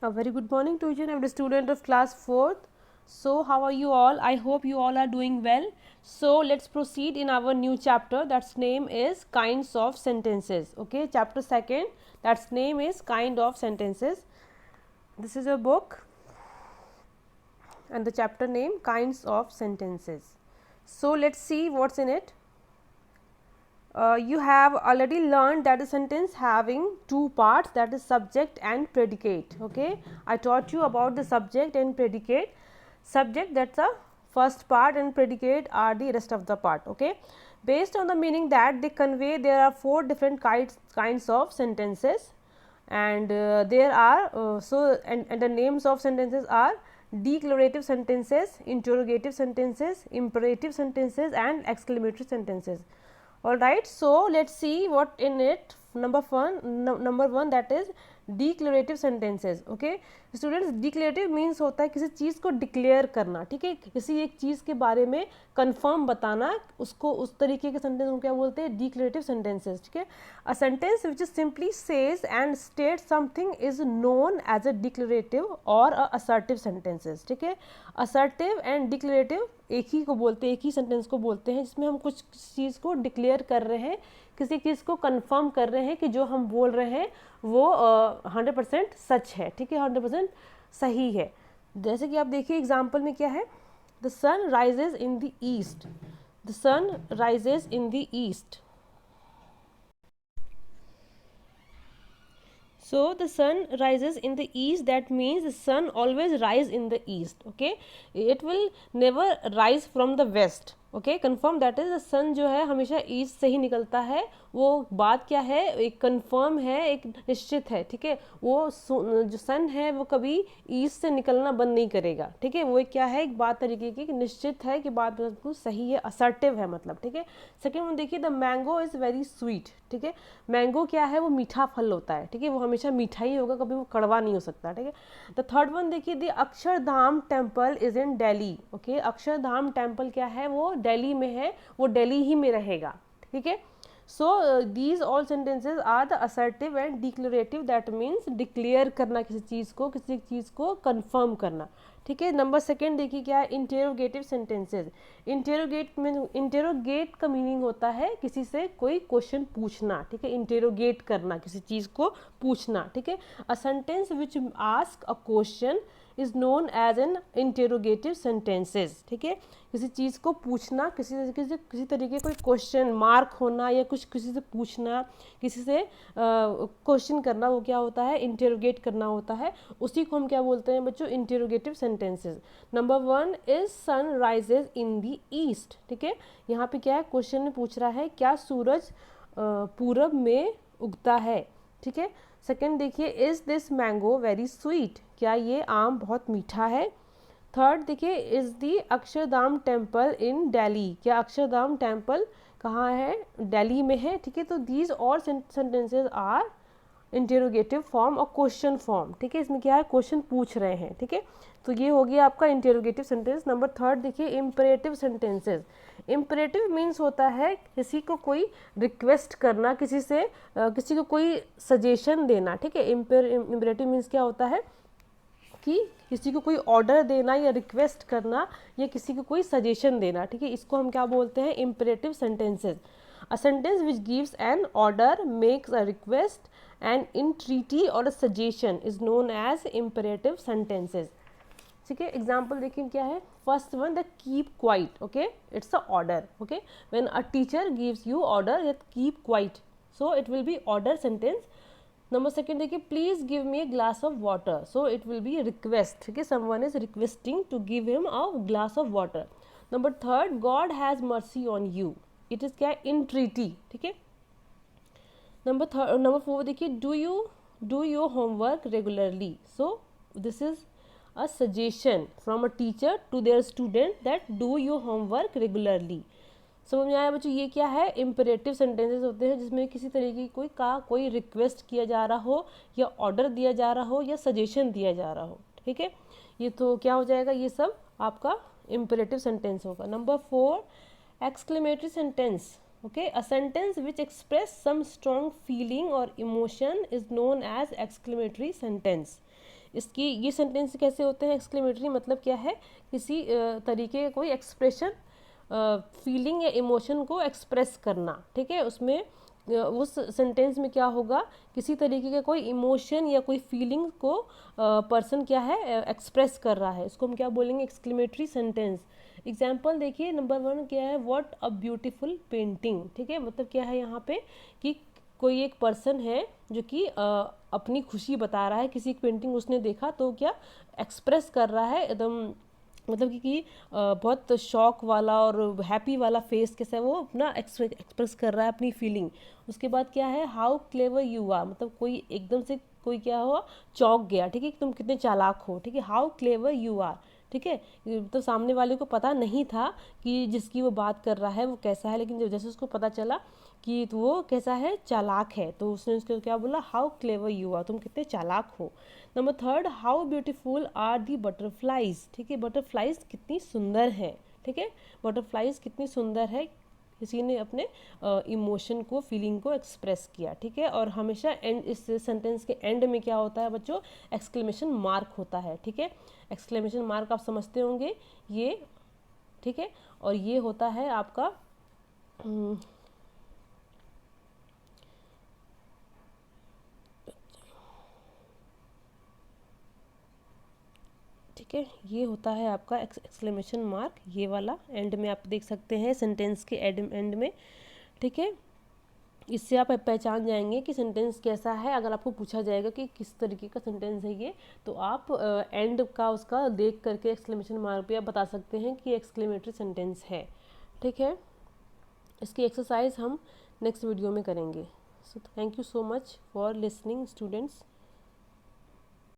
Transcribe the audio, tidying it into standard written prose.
A very good morning to each and every student of class 4th. So, how are you all? I hope you all are doing well. So, let's proceed in our new chapter. That's name is kinds of sentences. Okay, chapter 2nd. That's name is kind of sentences. This is a book and the chapter name kinds of sentences. So, let's see what's in it. You have already learned that the sentence having two parts, that is subject and predicate. Okay, I taught you about the subject and predicate. Subject, that's the first part, and predicate are the rest of the part. Okay, based on the meaning that they convey, there are four different kinds of sentences, and there are and the names of sentences are declarative sentences, interrogative sentences, imperative sentences, and exclamatory sentences. All right, so let's see what in it. Number one, that is declarative sentences. Okay students, declarative means होता है किसी चीज़ को declare करना. ठीक है, किसी एक चीज़ के बारे में कंफर्म बताना, उसको उस तरीके के सेंटेंस को क्या बोलते हैं? Declarative sentences. ठीक है, a sentence which simply says and state something is known as a declarative और अ असर्टिव सेंटेंसेज. ठीक है, असर्टिव एंड डिक्लेरेटिव एक ही को बोलते हैं, एक ही सेंटेंस को बोलते हैं जिसमें हम कुछ चीज़ को डिक्लेयर कर रहे हैं, किसी चीज़ को कंफर्म कर रहे हैं कि जो हम बोल रहे हैं वो 100% सच है. ठीक है, 100% सही है. जैसे कि आप देखिए एग्जाम्पल में क्या है, the sun rises in the east. The sun rises in the east. So the sun rises in the east, that means the sun always rise in the east. Okay, it will never rise from the west. Okay confirm, that is the sun जो है हमेशा east से ही निकलता है. वो बात क्या है, एक कन्फर्म है, एक निश्चित है. ठीक है, वो जो सन है वो कभी ईस्ट से निकलना बंद नहीं करेगा. ठीक है, वो एक क्या है, एक बात तरीके की निश्चित है कि बात बिल्कुल सही है, असर्टिव है मतलब. ठीक है, सेकेंड वन देखिए, the mango is very sweet. ठीक है, मैंगो क्या है, वो मीठा फल होता है. ठीक है, वो हमेशा मीठा ही होगा, कभी वो कड़वा नहीं हो सकता. ठीक है, द थर्ड वन देखिए, the Akshardham temple is in Delhi. Okay, Akshardham temple क्या है, वो दिल्ली में है, वो दिल्ली ही में रहेगा. ठीक है, so these all sentences are the assertive and declarative, that means declare करना किसी चीज़ को, किसी चीज़ को कंफर्म करना. ठीक है, नंबर सेकेंड देखिए क्या है, इंटेरोगेटिव सेंटेंसेज. इंटेरोगेट का मीनिंग होता है किसी से कोई क्वेश्चन पूछना. ठीक है, इंटेरोगेट करना, किसी चीज़ को पूछना. ठीक है, a sentence which ask a question is known as an interrogative sentences. ठीक है, किसी चीज़ को पूछना, किसी तरीके कोई क्वेश्चन मार्क होना या कुछ किसी से पूछना, किसी से क्वेश्चन करना, वो क्या होता है, इंटेरोगेट करना होता है. उसी को हम क्या बोलते हैं बच्चों, interrogative sentences. Number one is sun rises in the east. ठीक है, यहाँ पे क्या है, क्वेश्चन में पूछ रहा है क्या सूरज पूरब में उगता है. ठीक है, सेकेंड देखिए, is this mango very sweet, क्या ये आम बहुत मीठा है. थर्ड देखिए, is the Akshardham temple in Delhi, क्या अक्षरधाम टेम्पल कहाँ है, दिल्ली में है. ठीक है, तो these all sentences are interrogative form और क्वेश्चन फॉर्म. ठीक है, इसमें क्या है, क्वेश्चन पूछ रहे हैं. ठीक है, तो ये हो गया आपका इंटेरोगेटिव सेंटेंस. नंबर थर्ड देखिए, इम्परेटिव सेंटेंसेज. इम्परेटिव मीन्स होता है किसी को कोई रिक्वेस्ट करना, किसी से किसी को कोई सजेशन देना. ठीक है, इम्परेटिव मीन्स क्या होता है कि किसी को कोई ऑर्डर देना या रिक्वेस्ट करना या किसी को कोई सजेशन देना. ठीक है, इसको हम क्या बोलते हैं, imperative sentences. A sentence which gives an order, makes a request, an entreaty or a suggestion is known as imperative sentences. ठीक है, एग्जाम्पल देखिए क्या है, first one, the keep quiet. Okay, it's a order. Okay, when a teacher gives you order that keep quiet, so it will be order sentence. Number second देखिए, please give me a glass of water, so it will B request. ठीक है, someone is requesting to give him a glass of water. Number third, God has mercy on you, it is क्या है, entreaty. ठीक है, number four देखिए, do your homework regularly, so this is a suggestion from a teacher to their student that do your homework regularly. समझ में आया बच्चों, ये क्या है, इम्परेटिव सेंटेंसेस होते हैं जिसमें किसी तरीके की कोई रिक्वेस्ट किया जा रहा हो या ऑर्डर दिया जा रहा हो या सजेशन दिया जा रहा हो. ठीक है, ये तो क्या हो जाएगा, ये सब आपका इम्परेटिव सेंटेंस होगा. Number four, exclamatory sentence. Okay, a sentence which express some strong feeling or emotion is known as exclamatory sentence. इसकी ये सेंटेंस कैसे होते हैं एक्सक्लेमेटरी, मतलब क्या है, किसी तरीके का कोई एक्सप्रेशन, फीलिंग या इमोशन को एक्सप्रेस करना, ठीक है। उसमें उस सेंटेंस में क्या होगा, किसी तरीके का कोई इमोशन या कोई फीलिंग को पर्सन क्या है एक्सप्रेस कर रहा है, इसको हम क्या बोलेंगे, एक्सक्लेमेटरी सेंटेंस। एग्जाम्पल देखिए, नंबर 1 क्या है, व्हाट अ ब्यूटीफुल पेंटिंग, ठीक है। मतलब क्या है यहाँ पे कि कोई एक पर्सन है जो कि अपनी खुशी बता रहा है, किसी की पेंटिंग उसने देखा तो क्या एक्सप्रेस कर रहा है एकदम, मतलब कि बहुत शॉक वाला और हैप्पी वाला फेस कैसा है वो अपना एक्सप्रेस कर रहा है अपनी फीलिंग। उसके बाद क्या है, हाउ क्लेवर यू आर, मतलब कोई एकदम से कोई क्या हुआ, चौंक गया, ठीक है, कि तुम कितने चालाक हो, ठीक है, हाउ क्लेवर यू आर, ठीक है। तो सामने वाले को पता नहीं था कि जिसकी वो बात कर रहा है वो कैसा है, लेकिन जैसे उसको पता चला कि तो वो कैसा है, चालाक है, तो उसने उसको क्या बोला, हाउ क्लेवर यू आर, तुम कितने चालाक हो। Number 3, how beautiful are the butterflies, ठीक है, बटरफ्लाइज कितनी सुंदर है, ठीक है, बटरफ्लाइज कितनी सुंदर है, किसी ने अपने इमोशन को, फीलिंग को एक्सप्रेस किया, ठीक है। और हमेशा एंड, इस सेंटेंस के एंड में क्या होता है बच्चों, एक्सक्लेमेशन मार्क होता है, ठीक है। एक्सक्लेमेशन मार्क आप समझते होंगे ये, ठीक है। और ये होता है आपका ठीक है, ये होता है आपका एक्सक्लेमेशन मार्क, ये वाला एंड में आप देख सकते हैं सेंटेंस के एंड में, ठीक है। इससे आप पहचान जाएंगे कि सेंटेंस कैसा है। अगर आपको पूछा जाएगा कि किस तरीके का सेंटेंस है ये, तो आप एंड का उसका देख करके एक्सक्लेमेशन मार्क पे आप बता सकते हैं कि एक्सक्लेमेटरी सेंटेंस है, ठीक है। इसकी एक्सरसाइज हम नेक्स्ट वीडियो में करेंगे। So thank you so much for listening students.